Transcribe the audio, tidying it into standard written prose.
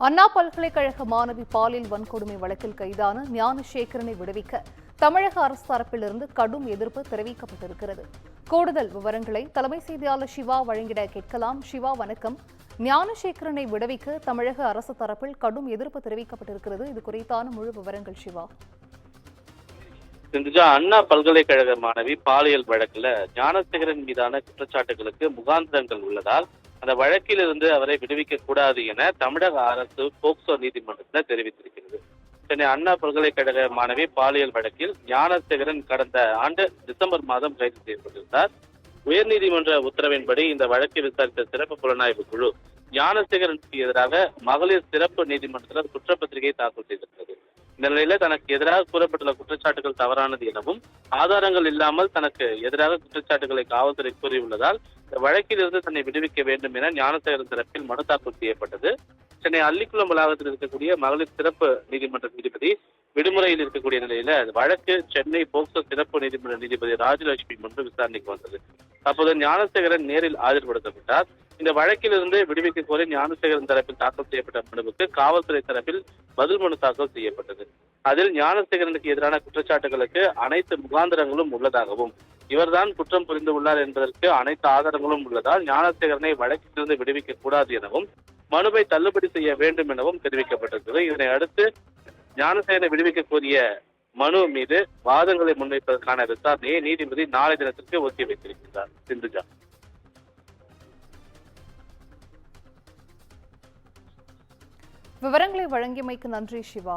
அண்ணா பல்கலைக்கழக மாணவி பாலியல் வன்கொடுமை வழக்கில் கைதான ஞானசேகரனை விடுவிக்க தமிழக அரசு தரப்பிலிருந்து கடும் எதிர்ப்பு தெரிவிக்கப்பட்டிருக்கிறது. கூடுதல் விவரங்களை தலைமை செய்தியாளர் சிவா வழங்கிட கேட்கலாம். சிவா, வணக்கம். ஞானசேகரனை விடுவிக்க தமிழக அரசு தரப்பில் கடும் எதிர்ப்பு தெரிவிக்கப்பட்டிருக்கிறது. இது குறித்தான முழு விவரங்கள் சிவா. அண்ணா பல்கலைக்கழக மாணவி பாலியல் வழக்குல ஞானசேகரன் மீதான குற்றச்சாட்டுகளுக்கு முகாந்திரங்கள் உள்ளதால் அந்த வழக்கிலிருந்து அவரை விடுவிக்க கூடாது என தமிழக அரசு போக்சோ நீதிமன்றத்தில் தெரிவித்திருக்கிறது. சென்னை அண்ணா பல்கலைக்கழக மாணவி பாலியல் வழக்கில் ஞானசேகரன் கடந்த ஆண்டு டிசம்பர் மாதம் கைது செய்யப்பட்டிருந்தார். உயர்நீதிமன்ற உத்தரவின்படி இந்த வழக்கை விசாரித்த சிறப்பு புலனாய்வு குழு ஞானசேகரனுக்கு எதிராக மகளிர் சிறப்பு நீதிமன்றத்தில் குற்றப்பத்திரிகை தாக்கல் செய்திருக்கிறது. இந்த நிலையில தனக்கு எதிராக கூறப்பட்டுள்ள குற்றச்சாட்டுகள் தவறானது எனவும் ஆதாரங்கள் இல்லாமல் தனக்கு எதிராக குற்றச்சாட்டுகளை காவல்துறை கூறியுள்ளதால் இந்த வழக்கில் இருந்து தன்னை விடுவிக்க வேண்டும் என ஞானசேகரன் தரப்பில் மனு தாக்கல் செய்யப்பட்டது. சென்னை அல்லிக்குளம் வளாகத்தில் இருக்கக்கூடிய மகளிர் சிறப்பு நீதிமன்ற நீதிபதி விடுமுறையில் இருக்கக்கூடிய நிலையில வழக்கு சென்னை போக்சோ சிறப்பு நீதிமன்ற நீதிபதி ராஜலட்சுமி முன்பு விசாரணைக்கு வந்தது. அப்போது ஞானசேகரன் நேரில் ஆஜர்படுத்தப்பட்டார். இந்த வழக்கிலிருந்து விடுவிக்க கோரி ஞானசேகரன் தரப்பில் தாக்கல் செய்யப்பட்ட மனுவுக்கு காவல்துறை தரப்பில் பதில் மனு தாக்கல் செய்யப்பட்டது. அதில் ஞானசேகரனுக்கு எதிரான குற்றச்சாட்டுகளுக்கு அனைத்து முகாந்திரங்களும் உள்ளதாகவும் இவர்தான் குற்றம் புரிந்துள்ளார் என்பதற்கு அனைத்து ஆதாரங்களும் உள்ளதால் ஞானசேகரனை வழக்கிலிருந்து விடுவிக்க கூடாது எனவும் மனுவை தள்ளுபடி செய்ய வேண்டும் எனவும் தெரிவிக்கப்பட்டிருக்கிறது. இதனை அடுத்து ஞானசேகரனை விடுவிக்க கோரிய மனு மீது வாதங்களை முன்வைப்பதற்கான விசாரணையை நீதிபதி நாளை தினத்திற்கு ஒத்தி வைத்திருக்கிறார். சிந்துஜா. விவரங்களை வழங்கியமைக்கு நன்றி சிவா.